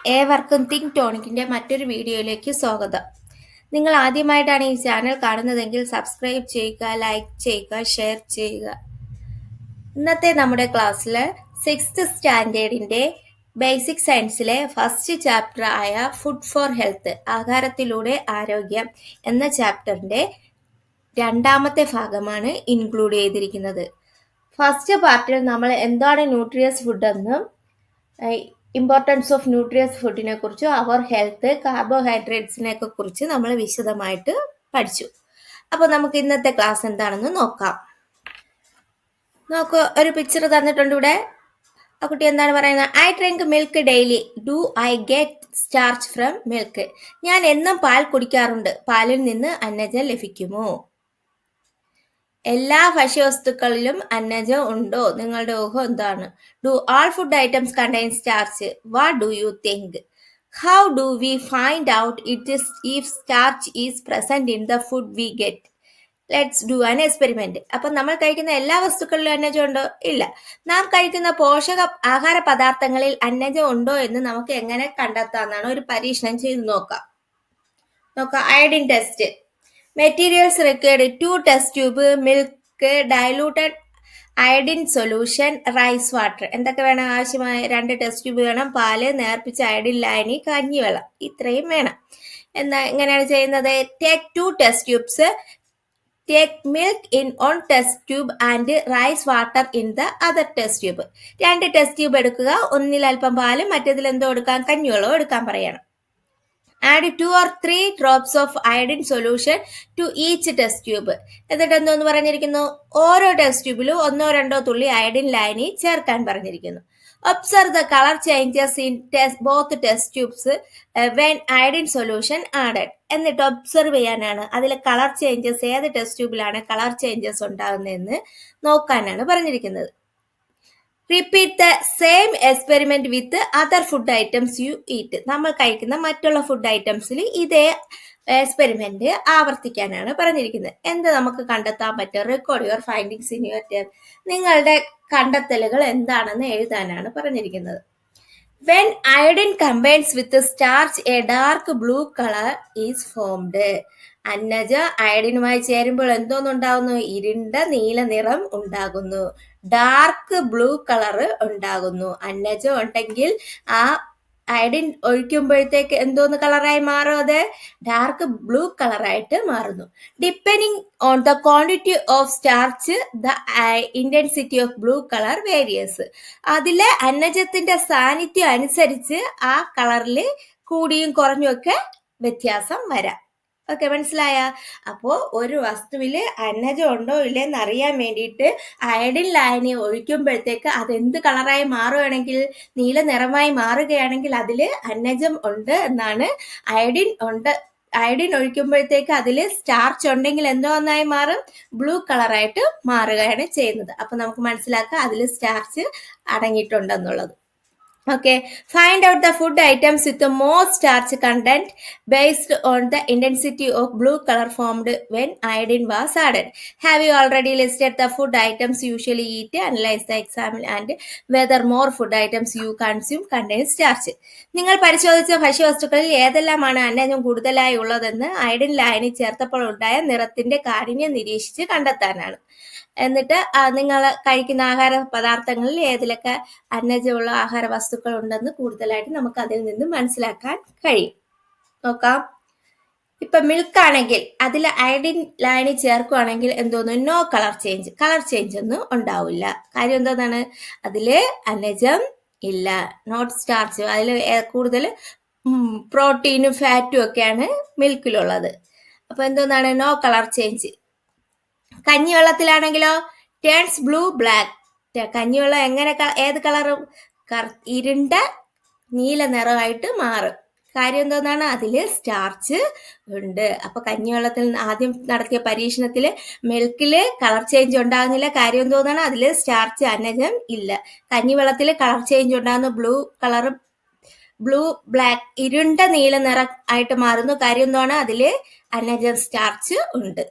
ഏവർക്കും തിങ്ക് ടോണിക്കിൻ്റെ മറ്റൊരു വീഡിയോയിലേക്ക് സ്വാഗതം. നിങ്ങൾ ആദ്യമായിട്ടാണ് ഈ ചാനൽ കാണുന്നതെങ്കിൽ സബ്സ്ക്രൈബ് ചെയ്യുക, ലൈക്ക് ചെയ്യുക, ഷെയർ ചെയ്യുക. ഇന്നത്തെ നമ്മുടെ ക്ലാസ്സിൽ 6th സ്റ്റാൻഡേർഡിൻ്റെ ബേസിക് സയൻസിലെ ഫസ്റ്റ് ചാപ്റ്റർ ആയ ഫുഡ് ഫോർ ഹെൽത്ത്, ആഹാരത്തിലൂടെ ആരോഗ്യം എന്ന ചാപ്റ്ററിൻ്റെ രണ്ടാമത്തെ ഭാഗമാണ് ഇൻക്ലൂഡ് ചെയ്തിരിക്കുന്നത്. ഫസ്റ്റ് പാർട്ടിൽ നമ്മൾ എന്താണ് ന്യൂട്രിയസ് ഫുഡ് എന്നും ഇമ്പോർട്ടൻസ് ഓഫ് ന്യൂട്രിയസ് ഫുഡിനെ കുറിച്ചും അവർ ഹെൽത്ത്, കാർബോഹൈഡ്രേറ്റ്സിനെ കുറിച്ച് നമ്മൾ വിശദമായിട്ട് പഠിച്ചു. അപ്പോൾ നമുക്ക് ഇന്നത്തെ ക്ലാസ് എന്താണെന്ന് നോക്കാം. നമുക്ക് ഒരു പിക്ചർ തന്നിട്ടുണ്ട് ഇവിടെ. ആ കുട്ടി എന്താണ് പറയുന്നത്? I drink milk daily. Do I get starch from milk? ഞാൻ എന്നും പാൽ കുടിക്കാറുണ്ട്. പാലിൽ നിന്ന് അന്നജം ലഭിക്കുമോ? എല്ലാ ഭക്ഷ്യവസ്തുക്കളിലും അന്നജം ഉണ്ടോ? നിങ്ങളുടെ ഊഹം എന്താണ്? Do all food items contain starch? What do you think? How do we find out if starch is present in the food we get? Let's do an experiment. അപ്പം നമ്മൾ കഴിക്കുന്ന എല്ലാ വസ്തുക്കളിലും അന്നജം ഉണ്ടോ? ഇല്ല. നാം കഴിക്കുന്ന പോഷക ആഹാര പദാർത്ഥങ്ങളിൽ അന്നജം ഉണ്ടോ എന്ന് നമുക്ക് എങ്ങനെ കണ്ടെത്താമെന്നാണ് ഒരു പരീക്ഷണം ചെയ്ത് നോക്കാം. Iodine test. Materials required: 2 test tube, milk, diluted iodine solution, rice water. എന്തൊക്കെ വേണം? ആവശ്യമായ 2 ടെസ്റ്റ് ട്യൂബ് വേണം, പാല്, നേർപ്പിച്ച അയഡിൻ ലായനി, കഞ്ഞിവെള്ളം. ഇത്രയും വേണം. എങ്ങനെയാണ് ചെയ്യുന്നത്? Take 2 test tubes, take milk in 1 test tube and rice water in the other test tube. 2 test tube എടുക്കുക, ഒന്നിൽ അല്പം പാല്, മറ്റേതിൽ എന്തോ എടുക്കാം? കഞ്ഞിവെള്ളം എടുക്കാൻ പറയണം. Add 2 or 3 drops of iodine solution to each test tube. എന്നിട്ട് എന്തോന്ന് പറഞ്ഞിരിക്കുന്നു? ഓരോ ടെസ്റ്റ് ട്യൂബിലും 1-2 തുള്ളി അയഡിൻ ലായനി ചേർക്കാൻ പറഞ്ഞിരിക്കുന്നു. Observe the colour changes in both test tubes when iodine solution added. എന്നിട്ട് ഒബ്സർവ് ചെയ്യാനാണ് അതിലെ കളർ ചേഞ്ചസ്, ഏത് ടെസ്റ്റ് ട്യൂബിലാണ് കളർ ചേഞ്ചസ് ഉണ്ടാകുന്നതെന്ന് നോക്കാനാണ് പറഞ്ഞിരിക്കുന്നത്. Repeat the same experiment with other food items you eat. നമ്മൾ കഴിക്കുന്ന മറ്റുള്ള ഫുഡ് ഐറ്റംസിൽ ഇതേ എക്സ്പെരിമെന്റ് ആവർത്തിക്കാനാണ് പറഞ്ഞിരിക്കുന്നത്. എന്ത് നമുക്ക് കണ്ടെത്താൻ പറ്റും? Record your findings in your table. നിങ്ങളുടെ കണ്ടെത്തലുകൾ എന്താണെന്ന് എഴുതാനാണ് പറഞ്ഞിരിക്കുന്നത്. When iodine combines with starch A dark blue colour is formed. അന്നജം അയഡിനുമായി ചേരുമ്പോൾ എന്തോന്നുണ്ടാകുന്നു? ഇരുണ്ട നീല നിറം ഉണ്ടാകുന്നു. ഡാർക്ക് ബ്ലൂ കളർ ഉണ്ടാകുന്നു. അന്നജം ഉണ്ടെങ്കിൽ ആ അയഡിൻ ഒഴിക്കുമ്പോഴത്തേക്ക് എന്തോന്ന് കളറായി മാറും? അത് ഡാർക്ക് ബ്ലൂ കളറായിട്ട് മാറുന്നു. Depending on the quantity of starch the intensity of blue colour various. അതിലെ അന്നജത്തിന്റെ സാന്നിധ്യം അനുസരിച്ച് ആ കളറിൽ കൂടിയും കുറഞ്ഞും ഒക്കെ വ്യത്യാസം വരാം. ഓക്കെ, മനസ്സിലായ? അപ്പോൾ ഒരു വസ്തുവിൽ അന്നജം ഉണ്ടോ ഇല്ലെന്ന് അറിയാൻ വേണ്ടിയിട്ട് അയഡിൻ ലായനി ഒഴിക്കുമ്പോഴത്തേക്ക് അതെന്ത് കളറായി മാറുകയാണെങ്കിൽ, നീല നിറമായി മാറുകയാണെങ്കിൽ അതിൽ അന്നജം ഉണ്ട് എന്നാണ്. അയഡിൻ ഒഴിക്കുമ്പോഴത്തേക്ക് അതിൽ സ്റ്റാർച്ച് ഉണ്ടെങ്കിൽ എന്തോ ഒന്നായി മാറും? ബ്ലൂ കളറായിട്ട് മാറുകയാണ് ചെയ്യുന്നത്. അപ്പൊ നമുക്ക് മനസ്സിലാക്കാം അതിൽ starch അടങ്ങിയിട്ടുണ്ടെന്നുള്ളത്. Okay, find out the food items with the most starch content based on the intensity of blue color formed when iodine was added. Have you already listed the food items you usually eat? Analyze the example and whether more food items you consume contain starch. നിങ്ങൾ പരിശോധിച്ച ഭക്ഷ്യവസ്തുക്കളിൽ ഏതെല്ലാമാണ് അന്നജം കൂടുതലായി ഉള്ളതെന്ന് iodine ലായനി ചേർത്തപ്പോൾ ഉണ്ടായ നിറത്തിന്റെ കാഠിന്യം നിരീക്ഷിച്ച് കണ്ടെത്താനാണ്. എന്നിട്ട് നിങ്ങൾ കഴിക്കുന്ന ആഹാര പദാർത്ഥങ്ങളിൽ ഏതിലൊക്കെ അന്നജമുള്ള ആഹാര വസ്തുക്കൾ ഉണ്ടെന്ന് കൂടുതലായിട്ട് നമുക്ക് അതിൽ നിന്ന് മനസ്സിലാക്കാൻ കഴിയും. നോക്കാം. ഇപ്പൊ മിൽക്ക് ആണെങ്കിൽ അതിൽ അയഡിൻ ലായനി ചേർക്കുകയാണെങ്കിൽ എന്തോന്നു? നോ കളർ ചേഞ്ച് ഒന്നും ഉണ്ടാവില്ല. കാര്യം എന്താണ്? അതില് അന്നജം ഇല്ല, നോട്ട് സ്റ്റാർച്ച്. അതിൽ കൂടുതൽ പ്രോട്ടീനും ഫാറ്റും ഒക്കെയാണ് മിൽക്കിലുള്ളത്. അപ്പൊ എന്തോന്നാണ്? No colour change. കഞ്ഞിവെള്ളത്തിലാണെങ്കിലോ ടേൺസ് ബ്ലൂ ബ്ലാക്ക്. കഞ്ഞിവെള്ളം എങ്ങനെ, ഏത് കളറും? ഇരുണ്ട നീല നിറമായിട്ട് മാറും. കാര്യം എന്തോന്നാണ്? അതിൽ സ്റ്റാർച്ച് ഉണ്ട്. അപ്പൊ കഞ്ഞിവെള്ളത്തിൽ ആദ്യം നടത്തിയ പരീക്ഷണത്തിൽ മിൽക്കില് കളർ ചേഞ്ച് ഉണ്ടാകുന്നില്ല. കാര്യം എന്തോന്നാണ്? അതിൽ സ്റ്റാർച്ച്, അന്നജം ഇല്ല. കഞ്ഞിവെള്ളത്തിൽ കളർ ചേഞ്ച് ഉണ്ടാകുന്നു, ബ്ലൂ ബ്ലാക്ക്, ഇരുണ്ട നീല നിറം ആയിട്ട് മാറുന്നു. കാര്യം എന്താണ്? അതിൽ അന്നജം, സ്റ്റാർച്ച് ഉണ്ട്.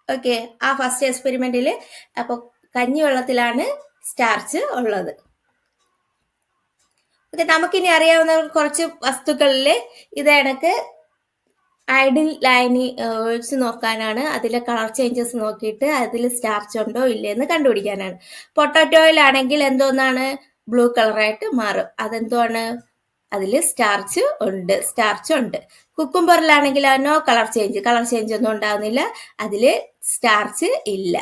ഓക്കെ, ആ ഫസ്റ്റ് എക്സ്പെരിമെന്റിൽ അപ്പോൾ കഞ്ഞിവെള്ളത്തിലാണ് സ്റ്റാർച്ച് ഉള്ളത്. ഓക്കെ, നമുക്കിനി അറിയാവുന്ന കുറച്ച് വസ്തുക്കളിൽ ഇത് കണക്ക് ഐഡിൽ ലൈനേഴ്സ് നോക്കാനാണ്. അതിലെ കളർ ചേഞ്ചസ് നോക്കിയിട്ട് അതിൽ സ്റ്റാർച്ച് ഉണ്ടോ ഇല്ലയെന്ന് കണ്ടുപിടിക്കാനാണ്. പൊട്ടറ്റോയിലാണെങ്കിൽ എന്തോന്നാണ് ബ്ലൂ കളറായിട്ട് മാറും. അതെന്തോണ്? അതിൽ സ്റ്റാർച്ച് ഉണ്ട്. കുക്കുംബറിലാണെങ്കിൽ നോ കളർ ചേഞ്ച് ഒന്നും ഉണ്ടാകുന്നില്ല, അതിൽ സ്റ്റാർച്ച് ഇല്ല.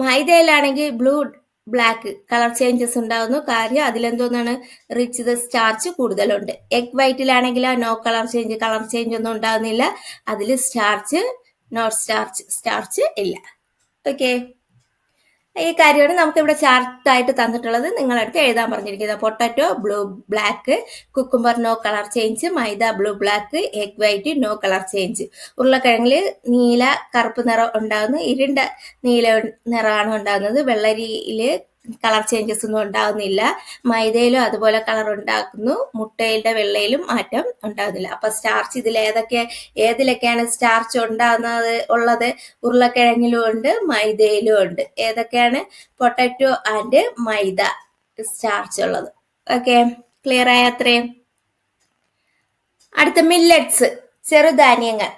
മൈദയിലാണെങ്കിൽ ബ്ലൂ ബ്ലാക്ക് കളർ ചേഞ്ചസ് ഉണ്ടാകുന്നു, കാര്യം അതിലെന്തോന്നാണ് റിച്ച് സ്റ്റാർച്ച് കൂടുതലുണ്ട്. എഗ് വൈറ്റിലാണെങ്കിൽ നോ കളർ ചേഞ്ച് ഒന്നും ഉണ്ടാകുന്നില്ല, അതിൽ സ്റ്റാർച്ച് ഇല്ല. ഓക്കെ, ഈ കാര്യമാണ് നമുക്ക് ഇവിടെ ചാർട്ടായിട്ട് തന്നിട്ടുള്ളത്. നിങ്ങളടുത്ത് എഴുതാൻ പറഞ്ഞിരിക്കുന്നത് potato blue black, cucumber no colour change, maida blue black, egg white no colour change. ഉരുളക്കിഴങ്ങിൽ നീല കറുപ്പ് നിറം ഉണ്ടാകുന്നു, ഇരുണ്ട നീല നിറമാണ് ഉണ്ടാകുന്നത്. വെള്ളരിയിൽ കളർ ചേഞ്ചസ് ഒന്നും ഉണ്ടാകുന്നില്ല. മൈദയിലും അതുപോലെ കളർ ഉണ്ടാക്കുന്നു, മുട്ടയുടെ വെള്ളയിലും മാറ്റം ഉണ്ടാകുന്നില്ല. അപ്പൊ സ്റ്റാർച്ച് ഏതിലൊക്കെയാണ് സ്റ്റാർച്ച് ഉള്ളത്? ഉരുളക്കിഴങ്ങിലും ഉണ്ട്, മൈദയിലും ഉണ്ട്. ഏതൊക്കെയാണ്? പൊട്ടറ്റോ ആൻഡ് മൈദ സ്റ്റാർച്ച് ഉള്ളത്. ഓക്കെ, ക്ലിയർ ആയ അത്രയും? അടുത്ത മില്ലറ്റ്സ്, ചെറുധാന്യങ്ങൾ.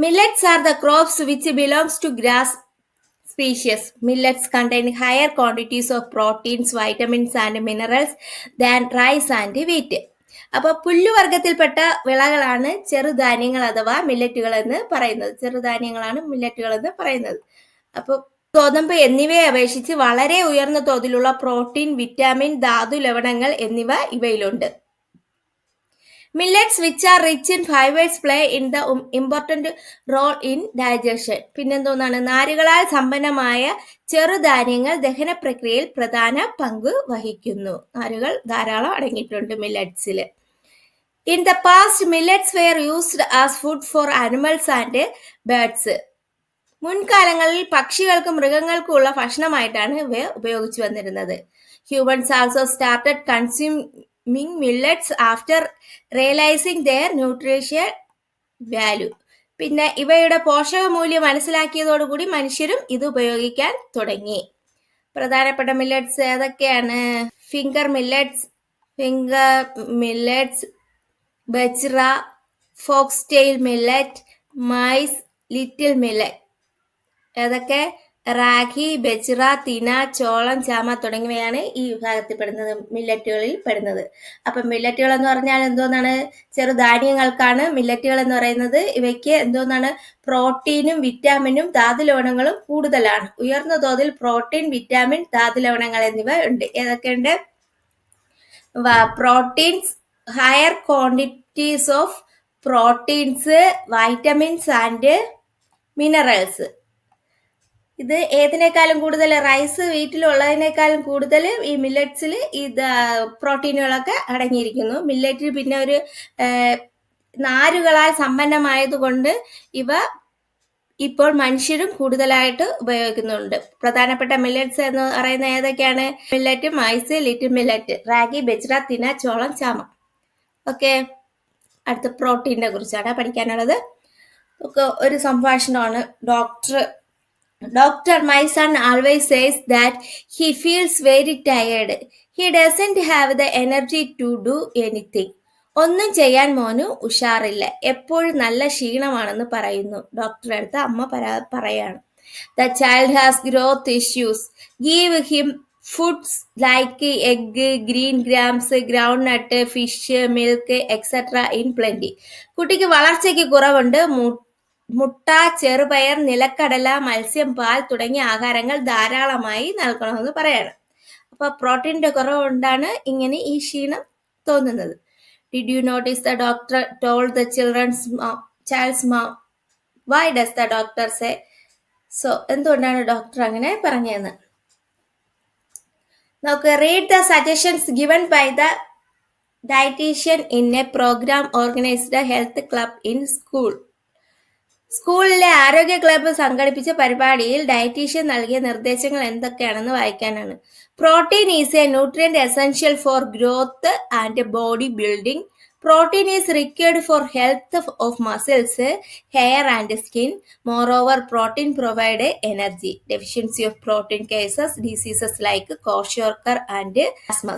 Millets are the crops which belongs to grass species. Millets contain higher quantities of proteins, vitamins and minerals than rice and wheat. അപ്പോൾ പുല്ലുവർഗത്തിൽപ്പെട്ട വിളകളാണ് ചെറുധാന്യങ്ങൾ അഥവാ മില്ലറ്റുകൾ എന്ന് പറയുന്നത്. അപ്പോൾ ഗോതമ്പ് എന്നിവയെ അപേക്ഷിച്ച് വളരെ ഉയർന്ന തോതിലുള്ള പ്രോട്ടീൻ, വിറ്റാമിൻ, ധാതു ലവണങ്ങൾ എന്നിവ ഇവയിലുണ്ട്. Millets which are rich in fibers play in the important role in digestion. പിന്നെന്തോന്നാണ്? നാരുകളാൽ സമ്പന്നമായ ചെറുധാന്യങ്ങൾ ദഹന പ്രക്രിയയിൽ പ്രധാന പങ്ക് വഹിക്കുന്നു. നാരുകൾ ധാരാളം അടങ്ങിയിട്ടുണ്ട് മില്ലറ്റ്സിൽ. In the past, millets were used as food for animals and birds. മുൻകാലങ്ങളിൽ പക്ഷികൾക്കും മൃഗങ്ങൾക്കും ഉള്ള ഭക്ഷണമായിട്ടാണ് ഇവ ഉപയോഗിച്ചു വന്നിരുന്നത്. Humans also started consuming millets after realizing their nutritional value. പിന്നെ ഇവയുടെ പോഷകമൂല്യം മനസ്സിലാക്കിയതോടുകൂടി മനുഷ്യരും ഇത് ഉപയോഗിക്കാൻ തുടങ്ങി. പ്രധാനപ്പെട്ട മില്ലറ്റ്സ് ഏതൊക്കെയാണ്? Finger millets, bajra, foxtail millet, maize, little millet. ഏതൊക്കെ? റാഗി, ബജ്റ, തിന, ചോളം, ചാമ തുടങ്ങിയവയാണ് ഈ വിഭാഗത്തിൽ പെടുന്നത്, മില്ലറ്റുകളിൽ പെടുന്നത്. അപ്പം മില്ലറ്റുകൾ എന്ന് പറഞ്ഞാൽ എന്തോന്നാണ്? ചെറുധാന്യങ്ങൾക്കാണ് മില്ലറ്റുകൾ എന്ന് പറയുന്നത്. ഇവയ്ക്ക് എന്തോന്നാണ്? പ്രോട്ടീനും വിറ്റാമിനും ധാതുലവണങ്ങളും കൂടുതലാണ്. ഉയർന്ന തോതിൽ പ്രോട്ടീൻ, വിറ്റാമിൻ, ധാതുലവണങ്ങൾ എന്നിവ ഉണ്ട്. ഏതൊക്കെയുണ്ട്? Proteins, higher quantities of proteins, vitamins and minerals. ഇത് ഏതിനേക്കാളും കൂടുതൽ? റൈസ്, വീട്ടിലുള്ളതിനേക്കാളും കൂടുതൽ ഈ മില്ലറ്റ്സിൽ ഇത് പ്രോട്ടീനുകളൊക്കെ അടങ്ങിയിരിക്കുന്നു. മില്ലറ്റിൽ പിന്നെ ഒരു നാരുകളാൽ സമ്പന്നമായതുകൊണ്ട് ഇവ ഇപ്പോൾ മനുഷ്യരും കൂടുതലായിട്ട് ഉപയോഗിക്കുന്നുണ്ട്. പ്രധാനപ്പെട്ട മില്ലറ്റ്സ് എന്ന് പറയുന്ന ഏതൊക്കെയാണ്? Millet, maize, little millet, ragi, bajra, തിന, ചോളം, ചാമ. ഓക്കെ, അടുത്ത പ്രോട്ടീനെ കുറിച്ചാണ് പഠിക്കാനുള്ളത്. ഒരു സംഭാഷണമാണ്. Doctor, my son always says that he feels very tired. He doesn't have the energy to do anything. ഒന്നും ചെയ്യാൻ മോന് ഉഷാറില്ല, എപ്പോഴും നല്ല ക്ഷീണമാണെന്ന് പറയുന്നു. ഡോക്ടറുടെ അടുത്ത് അമ്മ പറയാണ്. The child has growth issues. Give him foods like egg, green grams, groundnut, fish, milk, etc. in plenty. കുട്ടിക്ക് വളർച്ചയ്ക്ക് കുറവുണ്ട്. മുട്ട, ചെറുപയർ, നിലക്കടല, മത്സ്യം, പാൽ തുടങ്ങിയ ആഹാരങ്ങൾ ധാരാളമായി നൽകണമെന്ന് പറയാണ്. അപ്പൊ പ്രോട്ടീന്റെ കുറവുകൊണ്ടാണ് ഇങ്ങനെ ഈ ക്ഷീണം തോന്നുന്നത്. Did you notice the doctor told the child's mum? Why does the doctor say so? എന്തുകൊണ്ടാണ് ഡോക്ടർ അങ്ങനെ പറഞ്ഞതെന്ന് നമുക്ക് read the suggestions given by the dietician in a program organised health club in school. സ്കൂളിലെ ആരോഗ്യ club സംഘടിപ്പിച്ച പരിപാടിയിൽ dietitian നൽകിയ നിർദ്ദേശങ്ങൾ എന്തൊക്കെയാണെന്ന് വായിക്കാനാണ്. Protein is a nutrient essential for growth and body building. Protein is required for health of muscles, hair and skin. Moreover, protein provides energy. Deficiency of protein causes diseases like kwashiorkor and asthma.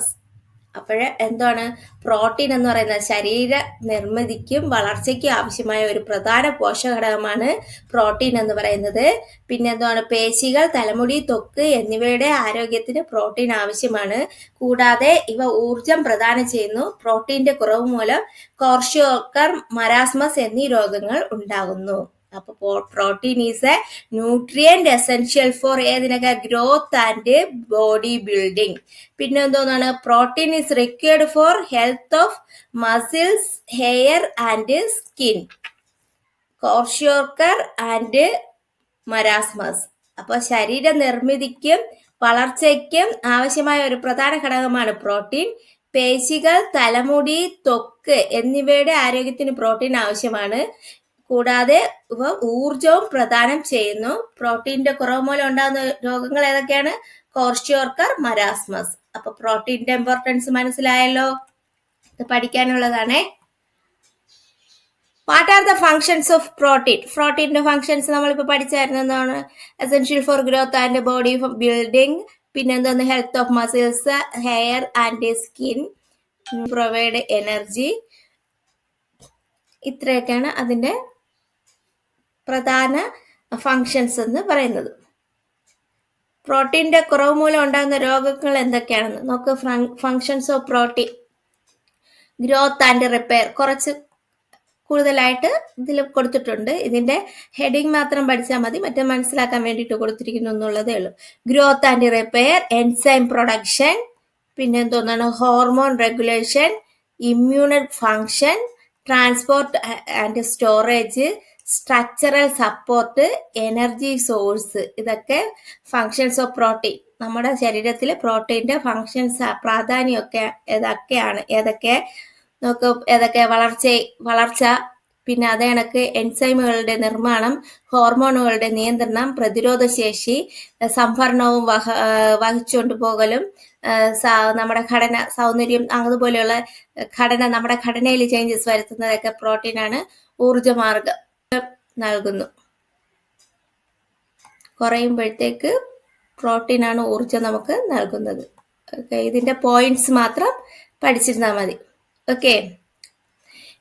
അപ്പോൾ എന്താണ് protein എന്ന് പറയുന്നത് ശരീര നിർമ്മിതിക്കും വളർച്ചയ്ക്കും ആവശ്യമായ ഒരു പ്രധാന പോഷകഘടകമാണ് protein എന്ന് പറയുന്നത്. പിന്നെ എന്താണ് പേശികൾ, തലമുടി, ത്വക്ക് എന്നിവയുടെ ആരോഗ്യത്തിന് പ്രോട്ടീൻ ആവശ്യമാണ്. കൂടാതെ ഇവ ഊർജം പ്രദാനം ചെയ്യുന്നു. പ്രോട്ടീന്റെ കുറവ് മൂലം ക്വാർഷിയോക്കർ, മരാസ്മസ് എന്നീ രോഗങ്ങൾ ഉണ്ടാകുന്നു. അപ്പോൾ protein is a nutrient essential for ഏതിനൊക്കെ ഗ്രോത്ത് ആൻഡ് ബോഡി ബിൽഡിംഗ്. പിന്നെ എന്തോന്നാണ് protein is required for health of muscles, hair and skin, kwashiorkor and marasmus. അപ്പോൾ ശരീര നിർമ്മിതിക്കും വളർച്ചയ്ക്കും ആവശ്യമായ ഒരു പ്രധാന ഘടകമാണ് പ്രോട്ടീൻ. പേശികൾ, തലമുടി, ത്വക്ക് എന്നിവയുടെ ആരോഗ്യത്തിന് പ്രോട്ടീൻ ആവശ്യമാണ്. കൂടാതെ ഇവ ഊർജവും പ്രദാനം ചെയ്യുന്നു. പ്രോട്ടീന്റെ കുറവ് മൂലം ഉണ്ടാകുന്ന രോഗങ്ങൾ ഏതൊക്കെയാണ്? Kwashiorkor, marasmus. അപ്പൊ പ്രോട്ടീന്റെ ഇമ്പോർട്ടൻസ് മനസ്സിലായല്ലോ, ഇത് പഠിക്കാനുള്ളതാണേ. What are the functions of protein? പ്രോട്ടീന്റെ ഫങ്ഷൻസ് നമ്മളിപ്പോൾ പഠിച്ചായിരുന്നു. എന്താണ്? Essential for growth and body building, പിന്നെ എന്താണ് health of muscles, hair and skin, provide energy. ഇത്രയൊക്കെയാണ് അതിന്റെ പ്രധാന ഫങ്ഷൻസ് എന്ന് പറയുന്നത്. പ്രോട്ടീന്റെ കുറവ് മൂലം ഉണ്ടാകുന്ന രോഗങ്ങൾ എന്തൊക്കെയാണെന്ന് നമുക്ക്. Functions of protein: growth and repair. കുറച്ച് കൂടുതലായിട്ട് ഇതിൽ കൊടുത്തിട്ടുണ്ട്. ഇതിന്റെ ഹെഡിങ് മാത്രം പഠിച്ചാൽ മതി, മറ്റേ മനസ്സിലാക്കാൻ വേണ്ടിയിട്ട് കൊടുത്തിരിക്കുന്നു എന്നുള്ളതേ ഉള്ളൂ. Growth and repair, enzyme production, പിന്നെ എന്തോന്നാണ് hormone regulation, immune function, transport and storage, structural support, energy source. ഇതൊക്കെ ഫങ്ഷൻസ് ഓഫ് പ്രോട്ടീൻ. നമ്മുടെ ശരീരത്തിൽ പ്രോട്ടീൻ്റെ ഫങ്ഷൻസ് പ്രാധാന്യമൊക്കെ ഏതൊക്കെ നമുക്ക് ഏതൊക്കെ? വളർച്ച, പിന്നെ അതേ കണക്ക് എൻസൈമുകളുടെ നിർമ്മാണം, ഹോർമോണുകളുടെ നിയന്ത്രണം, പ്രതിരോധ ശേഷി, സംഭരണവും വഹിച്ചുകൊണ്ട് പോകലും, നമ്മുടെ ഘടന, സൗന്ദര്യം, അതുപോലെയുള്ള ഘടന, നമ്മുടെ ഘടനയിൽ ചേഞ്ചസ് വരുത്തുന്നതൊക്കെ പ്രോട്ടീനാണ്. ഊർജമാർഗം നൽകുന്നു. കുറയുമ്പോഴത്തേക്ക് പ്രോട്ടീനാണ് ഊർജം നമുക്ക് നൽകുന്നത്. ഓക്കെ, ഇതിന്റെ പോയിന്റ്സ് മാത്രം പഠിച്ചിരുന്നാൽ മതി. ഓക്കെ,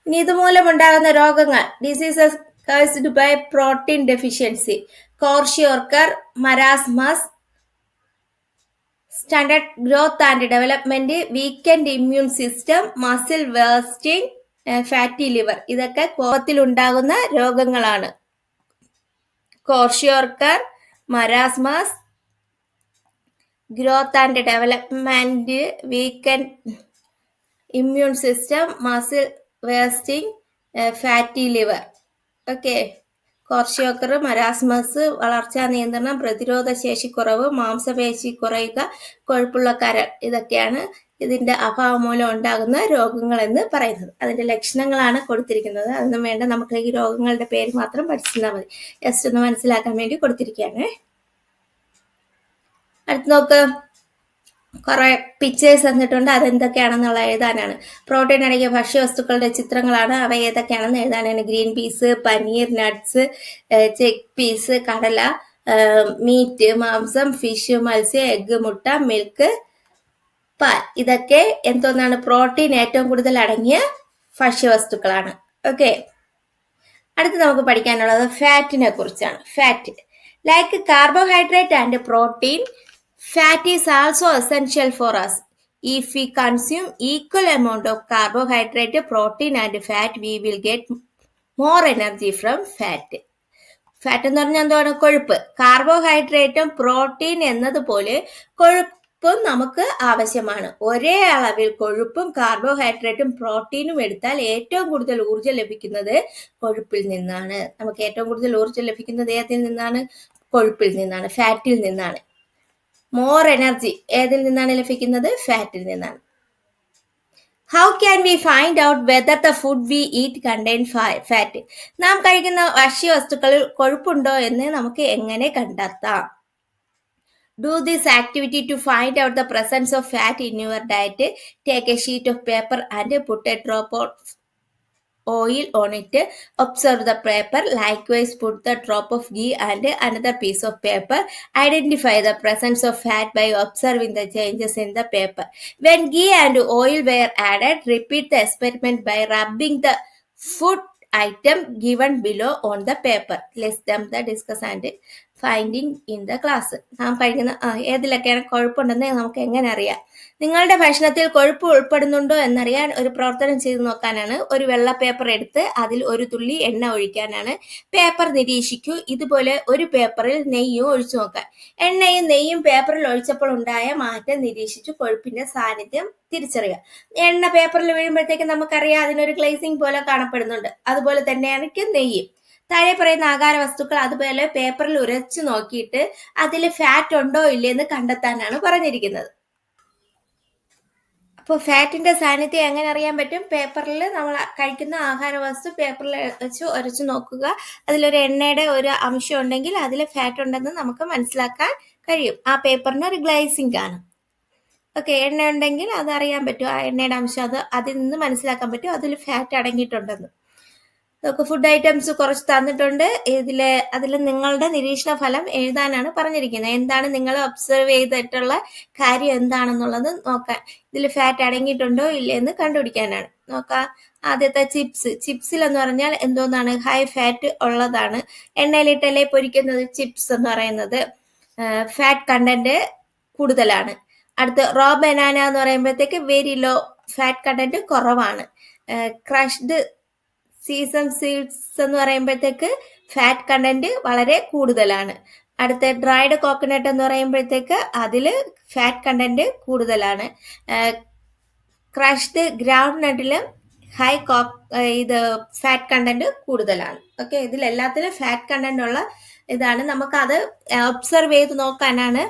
ഇനി ഇതുമൂലം ഉണ്ടാകുന്ന രോഗങ്ങൾ. Diseases caused by protein deficiency: kwashiorkor, marasmus, standard growth and development, weekend immune system, muscle wasting, fatty liver. ഇതൊക്കെ കോപത്തിൽ ഉണ്ടാകുന്ന രോഗങ്ങളാണ്. Kwashiorkor, marasmus, growth and development, weekend immune system, muscle wasting, fatty liver. Okay, kwashiorkor, marasmus വളർച്ചാ നിയന്ത്രണം, പ്രതിരോധ ശേഷി കുറവ്, മാംസപേശി കുറയുക, കൊഴുപ്പുള്ള കരൾ. ഇതൊക്കെയാണ് ഇതിന്റെ അഭാവം മൂലം ഉണ്ടാകുന്ന രോഗങ്ങൾ എന്ന് പറയുന്നത്. അതിന്റെ ലക്ഷണങ്ങളാണ് കൊടുത്തിരിക്കുന്നത്. അതൊന്നും വേണ്ട, നമുക്ക് ഈ രോഗങ്ങളുടെ പേര് മാത്രം പഠിച്ചിരുന്നാൽ മതി. ജസ്റ്റ് ഒന്ന് മനസ്സിലാക്കാൻ വേണ്ടി കൊടുത്തിരിക്കുകയാണ്. അടുത്ത് നോക്ക്, കുറെ പിക്ചേഴ്സ് തന്നിട്ടുണ്ട്. അതെന്തൊക്കെയാണെന്നുള്ള എഴുതാനാണ്. പ്രോട്ടീൻ അടങ്ങിയ ഭക്ഷ്യവസ്തുക്കളുടെ ചിത്രങ്ങളാണ്. അവ ഏതൊക്കെയാണെന്ന് എഴുതാനാണ്. Green peas, paneer, nuts, chickpeas, കടല, മീറ്റ്, മാംസം, ഫിഷ്, മത്സ്യം, എഗ്ഗ്, മുട്ട, മിൽക്ക്, പാൽ. ഇതൊക്കെ എന്തോന്നാണ്? പ്രോട്ടീൻ ഏറ്റവും കൂടുതൽ അടങ്ങിയ ഭക്ഷ്യവസ്തുക്കളാണ്. ഓക്കെ, അടുത്ത് നമുക്ക് പഠിക്കാനുള്ളത് ഫാറ്റിനെ കുറിച്ചാണ്. Fat, like carbohydrate and protein, fat is also essential for us. If we consume equal amount of carbohydrate, protein and fat, we will get more energy from fat. Fat എന്ന് പറഞ്ഞാൽ എന്താണ്? കൊഴുപ്പ്. കാർബോഹൈഡ്രേറ്റും പ്രോട്ടീൻ എന്നതുപോലെ കൊഴുപ്പും നമുക്ക് ആവശ്യമാണ്. ഒരേ അളവിൽ കൊഴുപ്പും കാർബോഹൈഡ്രേറ്റും പ്രോട്ടീനും എടുത്താൽ ഏറ്റവും കൂടുതൽ ഊർജ്ജം ലഭിക്കുന്നത് കൊഴുപ്പിൽ നിന്നാണ്. നമുക്ക് ഏറ്റവും കൂടുതൽ ഊർജ്ജം ലഭിക്കുന്നത് ഏതിൽ നിന്നാണ്? കൊഴുപ്പിൽ നിന്നാണ്, ഫാറ്റിൽ നിന്നാണ്. മോർ എനർജി ഏതിൽ നിന്നാണ് ലഭിക്കുന്നത്? ഫാറ്റിൽ നിന്നാണ്. How can we find out whether the food we eat contain fat? നാം കഴിക്കുന്ന ഭക്ഷ്യവസ്തുക്കളിൽ കൊഴുപ്പുണ്ടോ എന്ന് നമുക്ക് എങ്ങനെ കണ്ടെത്താം? Do this activity to find out the presence of fat in your diet. Take a sheet of paper and put a drop of oil on it. Observe the paper. Likewise, put the drop of ghee and another piece of paper. Identify the presence of fat by observing the changes in the paper. When ghee and oil were added, repeat the experiment by rubbing the food item given below on the paper. List them the discuss and finding in the class. നാം കഴിക്കുന്ന ഏതിലൊക്കെയാണ് കൊഴുപ്പുണ്ടെന്ന് നമുക്ക് എങ്ങനെ അറിയാം? നിങ്ങളുടെ ഭക്ഷണത്തിൽ കൊഴുപ്പ് ഉൾപ്പെടുന്നുണ്ടോ എന്നറിയാൻ ഒരു പ്രവർത്തനം ചെയ്തു നോക്കാനാണ്. ഒരു വെള്ള പേപ്പർ എടുത്ത് അതിൽ ഒരു തുള്ളി എണ്ണ ഒഴിക്കാനാണ്. പേപ്പർ നിരീക്ഷിക്കൂ. ഇതുപോലെ ഒരു പേപ്പറിൽ നെയ്യും ഒഴിച്ചു നോക്കാൻ. എണ്ണയും നെയ്യും പേപ്പറിൽ ഒഴിച്ചപ്പോൾ ഉണ്ടായ മാറ്റം നിരീക്ഷിച്ചു കൊഴുപ്പിന്റെ സാന്നിധ്യം തിരിച്ചറിയാം. എണ്ണ പേപ്പറിൽ വീഴുമ്പോഴത്തേക്ക് നമുക്കറിയാം അതിനൊരു ഗ്ലേസിംഗ് പോലെ കാണപ്പെടുന്നുണ്ട്. അതുപോലെ തന്നെയായിരിക്കും നെയ്യും. താഴെ പറയുന്ന ആഹാര വസ്തുക്കൾ അതുപോലെ പേപ്പറിൽ ഉരച്ചു നോക്കിയിട്ട് അതിൽ ഫാറ്റ് ഉണ്ടോ ഇല്ലയെന്ന് കണ്ടെത്താനാണ് പറഞ്ഞിരിക്കുന്നത്. അപ്പോൾ ഫാറ്റിന്റെ സാന്നിധ്യം എങ്ങനെ അറിയാൻ പറ്റും? പേപ്പറിൽ നമ്മൾ കഴിക്കുന്ന ആഹാര വസ്തു പേപ്പറിൽ വെച്ച് ഉരച്ചു നോക്കുക. അതിലൊരു എണ്ണയുടെ ഒരു അംശം ഉണ്ടെങ്കിൽ അതിൽ ഫാറ്റ് ഉണ്ടെന്ന് നമുക്ക് മനസ്സിലാക്കാൻ കഴിയും. ആ പേപ്പറിന് ഒരു ഗ്ലേസിംഗ് കാണും. ഓക്കെ, എണ്ണ ഉണ്ടെങ്കിൽ അത് അറിയാൻ പറ്റും. ആ എണ്ണയുടെ അംശം അതിൽ നിന്ന് മനസ്സിലാക്കാൻ പറ്റും അതിൽ ഫാറ്റ് അടങ്ങിയിട്ടുണ്ടെന്ന്. നമുക്ക് ഫുഡ് ഐറ്റംസ് കുറച്ച് തന്നിട്ടുണ്ട്. അതിൽ നിങ്ങളുടെ നിരീക്ഷണ ഫലം എഴുതാനാണ് പറഞ്ഞിരിക്കുന്നത്. എന്താണ് നിങ്ങൾ ഒബ്സർവ് ചെയ്തിട്ടുള്ള കാര്യം എന്താണെന്നുള്ളത് നോക്കാൻ. ഇതിൽ ഫാറ്റ് അടങ്ങിയിട്ടുണ്ടോ ഇല്ലയെന്ന് കണ്ടുപിടിക്കാനാണ്. നോക്കാം. ആദ്യത്തെ ചിപ്സിൽ എന്ന് പറഞ്ഞാൽ എന്തോന്നാണ്? ഹൈ ഫാറ്റ് ഉള്ളതാണ്. എണ്ണയിലിട്ടല്ലേ പൊരിക്കുന്നത് ചിപ്സ് എന്ന് പറയുന്നത്. ഫാറ്റ് കണ്ടന്റ് കൂടുതലാണ്. അടുത്ത് റോ ബനാന എന്ന് പറയുമ്പോഴത്തേക്ക് വെരി ലോ, ഫാറ്റ് കണ്ടന്റ് കുറവാണ്. ക്രഷ്ഡ് സീസം സീഡ്സ് എന്ന് പറയുമ്പോഴത്തേക്ക് ഫാറ്റ് കണ്ടന്റ് വളരെ കൂടുതലാണ്. അടുത്ത ഡ്രൈഡ് കോക്കനട്ട് എന്ന് പറയുമ്പോഴത്തേക്ക് അതിൽ ഫാറ്റ് കണ്ടന്റ് കൂടുതലാണ്. ക്രഷ്ഡ് ഗ്രൗണ്ട് നട്ടിലും ഇത് ഫാറ്റ് കണ്ടന്റ് കൂടുതലാണ്. ഓക്കെ, ഇതിലെല്ലാത്തിലും ഫാറ്റ് കണ്ടന്റ് ഉള്ള ഇതാണ്. നമുക്കത് ഒബ്സർവ് ചെയ്ത് നോക്കാനാണ്.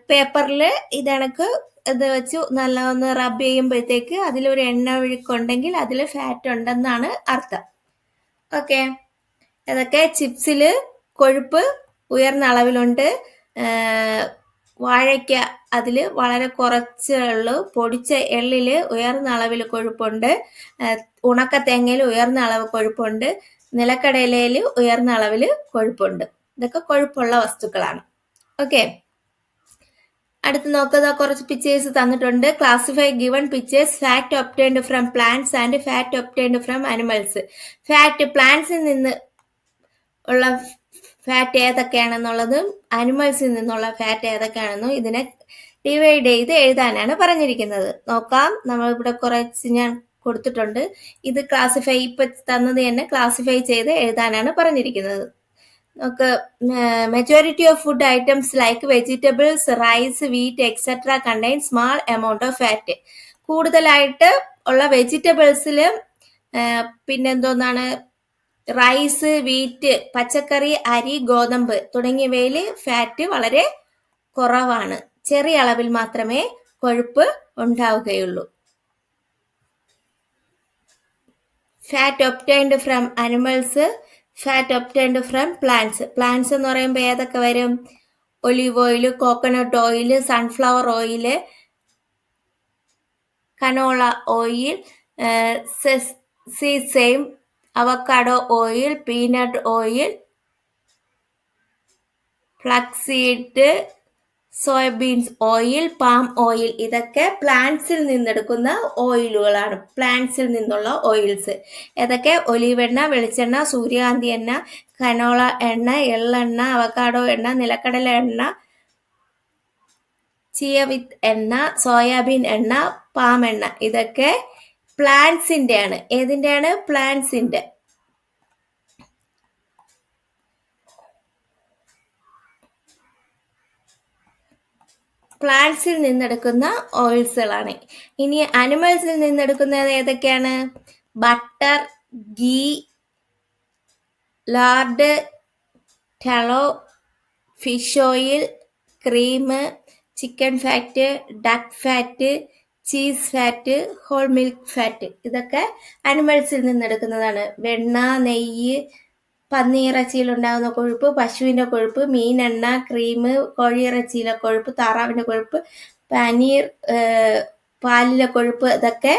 പേപ്പറിൽ ഇതണക്ക് ഇത് വെച്ച് നല്ല ഒന്ന് റബ്ബ് ചെയ്യുമ്പോഴത്തേക്ക് അതിലൊരു എണ്ണ ഒഴുക്കുണ്ടെങ്കിൽ അതിൽ ഫാറ്റ് ഉണ്ടെന്നാണ് അർത്ഥം. ഓക്കെ, അതൊക്കെ ചിപ്സിൽ കൊഴുപ്പ് ഉയർന്ന അളവിലുണ്ട്. വാഴയ്ക്ക അതിൽ വളരെ കുറച്ചുള്ളൂ. പൊടിച്ച എള്ളിൽ ഉയർന്ന അളവിൽ കൊഴുപ്പുണ്ട്. ഉണക്ക തേങ്ങയിൽ ഉയർന്ന അളവ് കൊഴുപ്പുണ്ട്. നിലക്കടലയിൽ ഉയർന്ന അളവിൽ കൊഴുപ്പുണ്ട്. ഇതൊക്കെ കൊഴുപ്പുള്ള വസ്തുക്കളാണ്. ഓക്കെ, അടുത്ത് നോക്കുക. കുറച്ച് പിക്ചേഴ്സ് തന്നിട്ടുണ്ട്. Classify given pictures. Fat obtained from plants and fat obtained from animals. Fat പ്ലാന്റ്സിൽ നിന്ന് ഉള്ള ഫാറ്റ് ഏതൊക്കെയാണെന്നുള്ളതും അനിമൽസിൽ നിന്നുള്ള ഫാറ്റ് ഏതൊക്കെയാണെന്നും ഇതിനെ ഡിവൈഡ് ചെയ്ത് എഴുതാനാണ് പറഞ്ഞിരിക്കുന്നത്. നോക്കാം. നമ്മളിവിടെ കുറച്ച് ഞാൻ കൊടുത്തിട്ടുണ്ട്. ഇത് ക്ലാസിഫൈ ഇപ്പൊ തന്നത് തന്നെ ക്ലാസിഫൈ ചെയ്ത് എഴുതാനാണ് പറഞ്ഞിരിക്കുന്നത്. നമുക്ക് majority of food items like vegetables, rice, wheat etcetera contain small amount of fat. കൂടുതലായിട്ട് ഉള്ള വെജിറ്റബിൾസിൽ പിന്നെന്തോന്നാണ് റൈസ്, വീറ്റ്, പച്ചക്കറി, അരി, ഗോതമ്പ് തുടങ്ങിയവയിൽ ഫാറ്റ് വളരെ കുറവാണ്. ചെറിയ അളവിൽ മാത്രമേ കൊഴുപ്പ് ഉണ്ടാവുകയുള്ളൂ. Fat obtained from animals, fat obtained from plants. Plants എന്ന് പറയുമ്പോൾ ഏതൊക്കെ വരും? Olive oil, coconut oil, sunflower oil, canola oil, sesame, avocado oil, peanut oil, flaxseed, soyabeans oil, palm oil. ഇതൊക്കെ പ്ലാന്റ്സിൽ നിന്നെടുക്കുന്ന ഓയിലുകളാണ്. പ്ലാന്റ്സിൽ നിന്നുള്ള ഓയിൽസ് ഏതൊക്കെ? ഒലിവ് എണ്ണ, വെളിച്ചെണ്ണ, സൂര്യകാന്തി എണ്ണ, കനോള എണ്ണ, എള്ളെണ്ണ, അവക്കാഡോ എണ്ണ, നിലക്കടല എണ്ണ, ചിയ വിത്ത് എണ്ണ, സോയാബീൻ എണ്ണ, പാം എണ്ണ. ഇതൊക്കെ പ്ലാന്റ്സിന്റെ ആണ്. ഏതിന്റെയാണ്? പ്ലാന്റ്സിന്റെ. പ്ലാന്റ്സിൽ നിന്നെടുക്കുന്ന ഓയിൽസുകളാണ്. ഇനി അനിമൽസിൽ നിന്നെടുക്കുന്നത് ഏതൊക്കെയാണ്? Butter, ghee, lard, tallow, fish oil, cream, chicken fat, duck fat, cheese fat, whole milk fat. ഇതൊക്കെ അനിമൽസിൽ നിന്നെടുക്കുന്നതാണ്. വെണ്ണ, നെയ്യ്, പന്നിയിറച്ചിയിലുണ്ടാകുന്ന കൊഴുപ്പ്, പശുവിൻ്റെ കൊഴുപ്പ്, മീനെണ്ണ, ക്രീം, കോഴിയിറച്ചിയിലെ കൊഴുപ്പ്, താറാവിൻ്റെ കൊഴുപ്പ്, പനീർ, പാലിലെ കൊഴുപ്പ്. ഇതൊക്കെ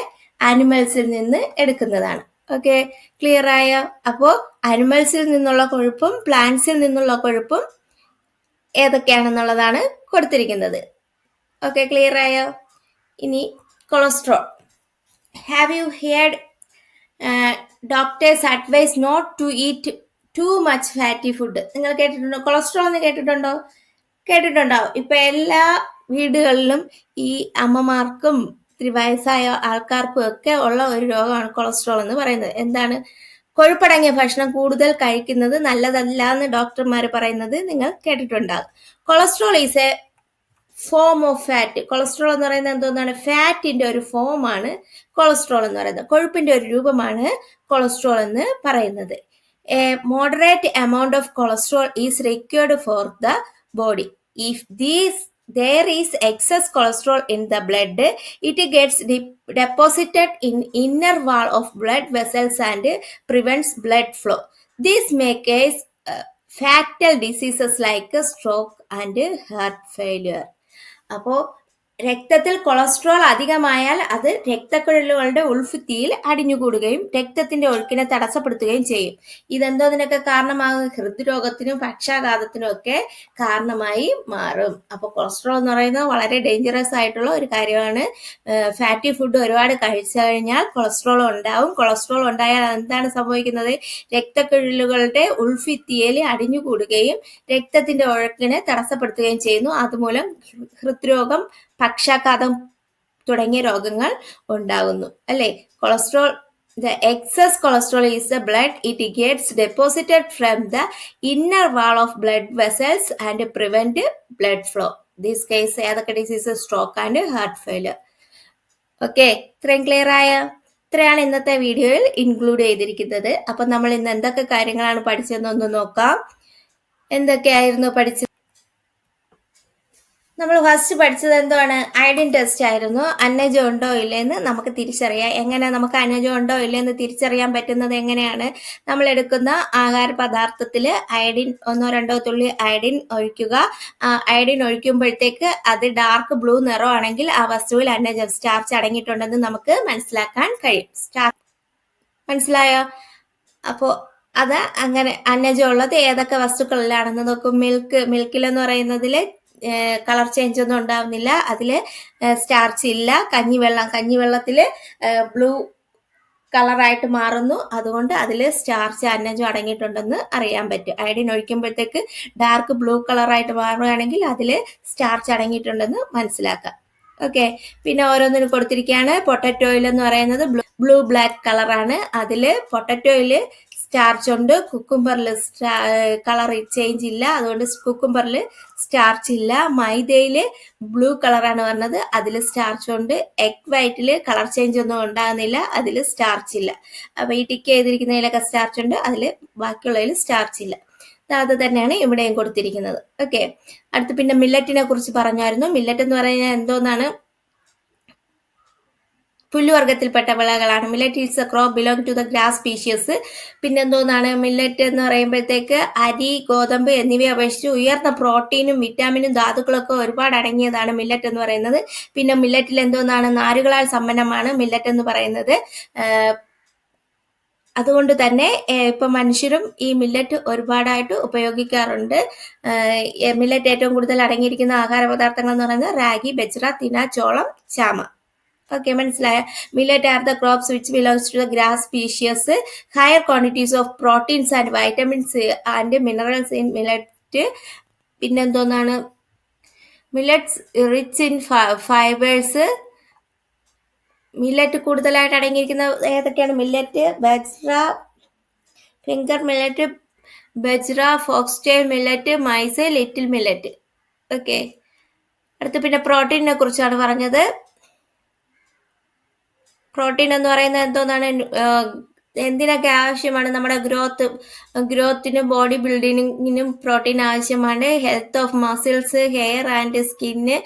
ആനിമൽസിൽ നിന്ന് എടുക്കുന്നതാണ്. ഓക്കെ, ക്ലിയർ ആയോ? അപ്പോൾ അനിമൽസിൽ നിന്നുള്ള കൊഴുപ്പും പ്ലാന്റ്സിൽ നിന്നുള്ള കൊഴുപ്പും ഏതൊക്കെയാണെന്നുള്ളതാണ് കൊടുത്തിരിക്കുന്നത്. ഓക്കെ, ക്ലിയർ ആയോ? ഇനി cholesterol. Have you heard doctor's advice not to eat too much fatty food? നിങ്ങൾ കേട്ടിട്ടുണ്ടോ? കൊളസ്ട്രോൾ എന്ന് കേട്ടിട്ടുണ്ടോ? കേട്ടിട്ടുണ്ടാവും. ഇപ്പൊ എല്ലാ വീടുകളിലും ഈ അമ്മമാർക്കും ഇത്തിരി വയസ്സായ ആൾക്കാർക്കും ഒക്കെ ഉള്ള ഒരു രോഗമാണ് കൊളസ്ട്രോൾ എന്ന് പറയുന്നത്. എന്താണ്? കൊഴുപ്പടങ്ങിയ ഭക്ഷണം കൂടുതൽ കഴിക്കുന്നത് നല്ലതല്ല എന്ന് ഡോക്ടർമാർ പറയുന്നത് നിങ്ങൾ കേട്ടിട്ടുണ്ടാകും. Cholesterol is A form of fat. Cholesterol എന്ന് പറയുന്നത് എന്തോന്നാണ്? ഫാറ്റിന്റെ ഒരു ഫോമാണ് കൊളസ്ട്രോൾ എന്ന് പറയുന്നത്. കൊഴുപ്പിന്റെ ഒരു രൂപമാണ് കൊളസ്ട്രോൾ എന്ന് പറയുന്നത്. A moderate amount of cholesterol is required for the body. If there is excess cholesterol in the blood, it gets deposited in inner wall of blood vessels and prevents blood flow. This may cause fatal diseases like stroke and heart failure. അപ്പോൾ രക്തത്തിൽ cholesterol അധികമായാൽ അത് രക്തക്കുഴലുകളുടെ ഉൾഭിത്തിയിൽ അടിഞ്ഞുകൂടുകയും രക്തത്തിന്റെ ഒഴുക്കിനെ തടസ്സപ്പെടുത്തുകയും ചെയ്യും. ഇതെന്തോതിനൊക്കെ കാരണമാകും? ഹൃദ്രോഗത്തിനും പക്ഷാഘാതത്തിനും ഒക്കെ കാരണമായി മാറും. അപ്പോൾ കൊളസ്ട്രോൾ എന്ന് പറയുന്നത് വളരെ ഡേഞ്ചറസ് ആയിട്ടുള്ള ഒരു കാര്യമാണ്. ഫാറ്റി ഫുഡ് ഒരുപാട് കഴിച്ചു കഴിഞ്ഞാൽ കൊളസ്ട്രോൾ ഉണ്ടാവും. കൊളസ്ട്രോൾ ഉണ്ടായാൽ എന്താണ് സംഭവിക്കുന്നത്? രക്തക്കുഴലുകളുടെ ഉൾഭിത്തിയിൽ അടിഞ്ഞുകൂടുകയും രക്തത്തിന്റെ ഒഴുക്കിനെ തടസ്സപ്പെടുത്തുകയും ചെയ്യുന്നു. അതുമൂലം ഹൃദ്രോഗം, പക്ഷാഘാതം തുടങ്ങിയ രോഗങ്ങൾ ഉണ്ടാകുന്നു. അല്ലെ? Cholesterol, the excess cholesterol is the blood. It gets deposited from the inner wall of blood vessels and prevent blood flow. This case ഏതൊക്കെ diseases? Stroke and heart failure. Okay, ഇത്രയും ക്ലിയർ ആയ? ഇത്രയാണ് ഇന്നത്തെ വീഡിയോയിൽ ഇൻക്ലൂഡ് ചെയ്തിരിക്കുന്നത്. അപ്പൊ നമ്മൾ ഇന്ന് എന്തൊക്കെ കാര്യങ്ങളാണ് പഠിച്ചതെന്നൊന്ന് നോക്കാം. എന്തൊക്കെയായിരുന്നു പഠിച്ചത്? നമ്മൾ ഫസ്റ്റ് പഠിച്ചത് എന്താണ്? അയഡിൻ ടെസ്റ്റ് ആയിരുന്നു. അന്നജം ഉണ്ടോ ഇല്ലെന്ന് നമുക്ക് തിരിച്ചറിയാം. എങ്ങനെ നമുക്ക് അന്നജം ഉണ്ടോ ഇല്ലെന്ന് തിരിച്ചറിയാൻ പറ്റുന്നത് എങ്ങനെയാണ്? നമ്മൾ എടുക്കുന്ന ആഹാര പദാർത്ഥത്തിൽ അയഡിൻ 1-2 തുള്ളി അയഡിൻ ഒഴിക്കുക. അയഡിൻ ഒഴിക്കുമ്പോഴത്തേക്ക് അത് ഡാർക്ക് ബ്ലൂ നിറമാണെങ്കിൽ ആ വസ്തുവിൽ അന്നജം, സ്റ്റാർച്ച് അടങ്ങിയിട്ടുണ്ടെന്ന് നമുക്ക് മനസ്സിലാക്കാൻ കഴിയും. മനസ്സിലായോ? അപ്പോൾ അത് അങ്ങനെ അന്നജം ഉള്ളത് ഏതൊക്കെ വസ്തുക്കളിലാണെന്ന് നോക്കും. മിൽക്കിലെന്ന് പറയുന്നതിൽ കളർ ചേഞ്ച് ഒന്നും ഉണ്ടാവുന്നില്ല, അതിൽ സ്റ്റാർച്ച് ഇല്ല. കഞ്ഞിവെള്ളത്തിൽ ബ്ലൂ കളറായിട്ട് മാറുന്നു, അതുകൊണ്ട് അതിൽ സ്റ്റാർച്ച്, അന്നജം അടങ്ങിയിട്ടുണ്ടെന്ന് അറിയാൻ പറ്റും. അയഡിൻ ഒഴിക്കുമ്പോഴത്തേക്ക് ഡാർക്ക് ബ്ലൂ കളറായിട്ട് മാറുകയാണെങ്കിൽ അതിൽ സ്റ്റാർച്ച് അടങ്ങിയിട്ടുണ്ടെന്ന് മനസ്സിലാക്കാം. ഓക്കെ, പിന്നെ ഓരോന്നിനും കൊടുത്തിരിക്കുകയാണ്. പൊട്ടറ്റോയിൽ എന്ന് പറയുന്നത് ബ്ലൂ ബ്ലാക്ക് കളറാണ്, അതിൽ പൊട്ടറ്റോയിൽ സ്റ്റാർച്ച് ഉണ്ട്. കുക്കുംബറിൽ കളർ ചേഞ്ച് ഇല്ല, അതുകൊണ്ട് കുക്കുംബറിൽ സ്റ്റാർച്ച് ഇല്ല. മൈദയിൽ ബ്ലൂ കളറാണ് പറഞ്ഞത്, അതിൽ സ്റ്റാർച്ച് ഉണ്ട്. എഗ് വൈറ്റിൽ കളർ ചേഞ്ച് ഒന്നും ഉണ്ടാകുന്നില്ല, അതിൽ സ്റ്റാർച്ച് ഇല്ല. അപ്പൊ ഈ ടിക്ക് ചെയ്തിരിക്കുന്നതിലൊക്കെ സ്റ്റാർച്ച് ഉണ്ട്, അതിൽ ബാക്കിയുള്ളതിൽ സ്റ്റാർച്ച് ഇല്ല. അത് തന്നെയാണ് ഇവിടെയും കൊടുത്തിരിക്കുന്നത്. ഓക്കെ, അടുത്ത് പിന്നെ മില്ലറ്റിനെ കുറിച്ച് പറഞ്ഞായിരുന്നു. മില്ലറ്റ് എന്ന് പറയുന്നത് എന്തോന്നാണ്? പുല്ലുവർഗത്തിൽപ്പെട്ട വിളകളാണ്. Millet is a crop belong to the grass species. പിന്നെ എന്തോന്നാണ് മില്ലറ്റ് എന്ന് പറയുമ്പോഴത്തേക്ക്? അരി, ഗോതമ്പ് എന്നിവയെ അപേക്ഷിച്ച് ഉയർന്ന പ്രോട്ടീനും വിറ്റാമിനും ധാതുക്കളൊക്കെ ഒരുപാട് അടങ്ങിയതാണ് മില്ലറ്റ് എന്ന് പറയുന്നത്. പിന്നെ മില്ലറ്റിൽ എന്തോന്നാണ്? നാരുകളാൽ സമ്പന്നമാണ് മില്ലറ്റ് എന്ന് പറയുന്നത്. അതുകൊണ്ട് തന്നെ ഇപ്പൊ മനുഷ്യരും ഈ മില്ലറ്റ് ഒരുപാടായിട്ട് ഉപയോഗിക്കാറുണ്ട്. മില്ലറ്റ് ഏറ്റവും കൂടുതൽ അടങ്ങിയിരിക്കുന്ന ആഹാര പദാർത്ഥങ്ങൾ എന്ന് പറയുന്നത് റാഗി, ബജ്ര, തിന, ചോളം, ചാമ. Okay, മനസ്സിലായ? Millet are the crops which belongs to the grass species. Higher quantities of proteins and vitamins and minerals in millet. പിന്നെന്തോന്നാണ്? Millets rich in fibres. Millet കൂടുതലായിട്ട് അടങ്ങിയിരിക്കുന്ന ഏതൊക്കെയാണ്? Millet, bajra, finger millet, bajra, foxtail millet, maize, little millet. Okay, അടുത്ത് പിന്നെ പ്രോട്ടീനെ കുറിച്ചാണ് പറഞ്ഞത്. Protein എന്ന് പറയുന്നത് എന്തോന്നാണ്? എന്തിനൊക്കെ ആവശ്യമാണ്? നമ്മുടെ ഗ്രോത്തിനും ബോഡി ബിൽഡിങ്ങിനും പ്രോട്ടീൻ ആവശ്യമാണ്. Health of muscles, hair and skin,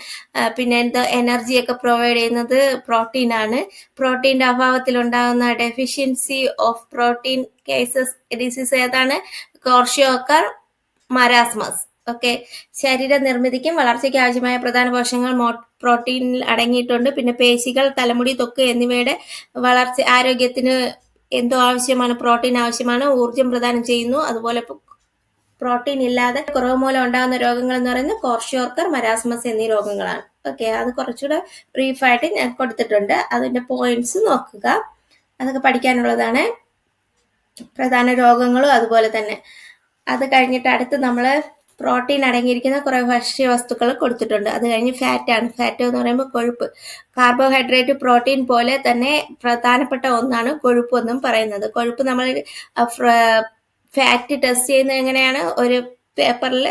പിന്നെ എനർജിയൊക്കെ പ്രൊവൈഡ് ചെയ്യുന്നത് പ്രോട്ടീനാണ്. പ്രോട്ടീൻ്റെ അഭാവത്തിൽ ഉണ്ടാകുന്ന deficiency of protein cases disease ഏതാണ്? ക്വാർഷിയോക്കർ, മരാസ്മസ്. ഓക്കെ, ശരീര നിർമ്മിതിക്കും വളർച്ചയ്ക്കും ആവശ്യമായ പ്രധാന പോഷകങ്ങൾ പ്രോട്ടീനിൽ അടങ്ങിയിട്ടുണ്ട്. പിന്നെ പേശികൾ, തലമുടി, ത്വക്ക് എന്നിവയുടെ ആരോഗ്യത്തിന് എന്തോ ആവശ്യമാണ്, പ്രോട്ടീൻ ആവശ്യമാണ്, ഊർജ്ജം പ്രദാനം ചെയ്യുന്നു. അതുപോലെ പ്രോട്ടീൻ ഇല്ലാതെ കുറവ് മൂലം ഉണ്ടാകുന്ന രോഗങ്ങൾ എന്ന് പറയുന്നത് ക്വാർഷിയോർക്കർ, മരാസ്മസ് എന്നീ രോഗങ്ങളാണ്. ഓക്കെ, അത് കുറച്ചുകൂടെ ബ്രീഫായിട്ട് ഞാൻ കൊടുത്തിട്ടുണ്ട്. അതിന്റെ പോയിന്റ്സ് നോക്കുക, അതൊക്കെ പഠിക്കാനുള്ളതാണ്. പ്രധാന രോഗങ്ങളും അതുപോലെ തന്നെ. അത് കഴിഞ്ഞിട്ട് അടുത്ത് നമ്മൾ പ്രോട്ടീൻ അടങ്ങിയിരിക്കുന്ന കുറെ ഭക്ഷ്യവസ്തുക്കൾ കൊടുത്തിട്ടുണ്ട്. അത് കഴിഞ്ഞ് ഫാറ്റാണ്. ഫാറ്റ് എന്ന് പറയുമ്പോൾ കൊഴുപ്പ്. കാർബോഹൈഡ്രേറ്റ്, പ്രോട്ടീൻ പോലെ തന്നെ പ്രധാനപ്പെട്ട ഒന്നാണ് കൊഴുപ്പ് എന്നും പറയുന്നത്. കൊഴുപ്പ് നമ്മൾ ഫാറ്റ് ടെസ്റ്റ് ചെയ്യുന്നത് എങ്ങനെയാണ്? ഒരു പേപ്പറിൽ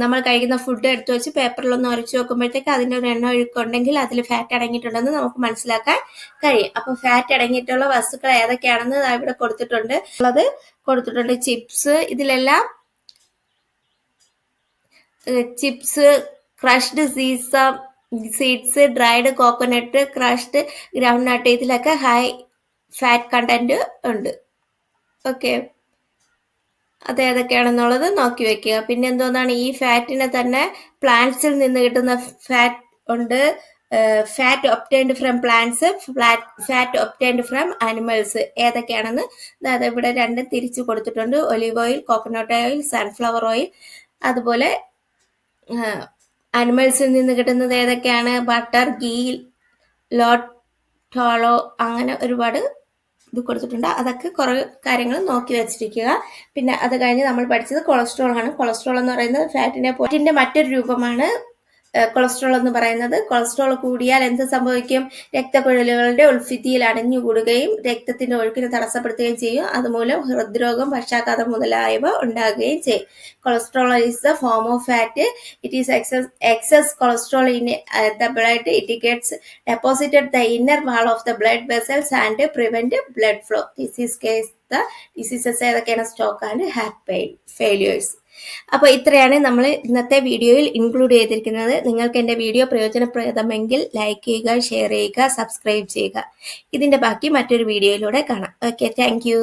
നമ്മൾ കഴിക്കുന്ന ഫുഡ് എടുത്തു വെച്ച് പേപ്പറിലൊന്ന് ഉരച്ചു നോക്കുമ്പോഴത്തേക്ക് അതിൻ്റെ ഒരു എണ്ണ ഒഴുക്കുണ്ടെങ്കിൽ അതിൽ ഫാറ്റ് അടങ്ങിയിട്ടുണ്ടെന്ന് നമുക്ക് മനസ്സിലാക്കാൻ കഴിയും. അപ്പോൾ ഫാറ്റ് അടങ്ങിയിട്ടുള്ള വസ്തുക്കൾ ഏതൊക്കെയാണെന്ന് ഇവിടെ കൊടുത്തിട്ടുണ്ട്. ചിപ്സ്, ഇതിലെല്ലാം chips, crushed seeds, dried coconut, crushed groundnut, ഇതിലൊക്കെ ഹൈ ഫാറ്റ് കണ്ടന്റ് ഉണ്ട്. ഓക്കെ, അത് ഏതൊക്കെയാണെന്നുള്ളത് നോക്കി വെക്കുക. പിന്നെ എന്തോന്നാണ്, ഈ ഫാറ്റിനെ തന്നെ പ്ലാന്റ്സിൽ നിന്ന് കിട്ടുന്ന ഫാറ്റ് ഉണ്ട്. Fat obtained from plants, fat obtained from animals. ഏതൊക്കെയാണെന്ന് അതായത് ഇവിടെ രണ്ടും തിരിച്ചു കൊടുത്തിട്ടുണ്ട്. Olive oil, coconut oil, sunflower oil. അതുപോലെ ആനിമൽസിൽ നിന്ന് കിട്ടുന്നത് ഏതൊക്കെയാണ്? ബട്ടർ, ഗീ, ലോട്ടോ, അങ്ങനെ ഒരുപാട് ഇത് കൊടുത്തിട്ടുണ്ട്. അതൊക്കെ കുറേ കാര്യങ്ങൾ നോക്കി വെച്ചിരിക്കുക. പിന്നെ അത് കഴിഞ്ഞ് നമ്മൾ പഠിച്ചത് കൊളസ്ട്രോൾ ആണ്. കൊളസ്ട്രോൾ എന്ന് പറയുന്നത് ഫാറ്റിന്റെ മറ്റൊരു രൂപമാണ്. കൊളസ്ട്രോൾ എന്ന് പറയുന്നത്. കൊളസ്ട്രോൾ കൂടിയാൽ എന്ത് സംഭവിക്കും? രക്തക്കുഴലുകളുടെ ഉൾഭിത്തിയിൽ അടഞ്ഞുകൂടുകയും രക്തത്തിന്റെ ഒഴുക്കിനെ തടസ്സപ്പെടുത്തുകയും ചെയ്യും. അതുമൂലം ഹൃദ്രോഗം, പക്ഷാഘാതം മുതലായവ ഉണ്ടാകുകയും ചെയ്യും. Cholesterol is the form of fat. It is excess cholesterol in the blood. It gets deposited the inner wall of the blood vessels and prevent blood flow. This is case the diseases ഏതൊക്കെയാണ്? Stroke and heart failures. അപ്പോൾ ഇത്രയാണ് നമ്മൾ ഇന്നത്തെ വീഡിയോയിൽ include ചെയ്തിരിക്കുന്നത്. നിങ്ങൾക്ക് എൻ്റെ video പ്രയോജനപ്രദമെങ്കിൽ like ചെയ്യുക, ഷെയർ ചെയ്യുക, സബ്സ്ക്രൈബ് ചെയ്യുക. ഇതിൻ്റെ ബാക്കി മറ്റൊരു വീഡിയോയിലൂടെ കാണാം. Okay, thank you.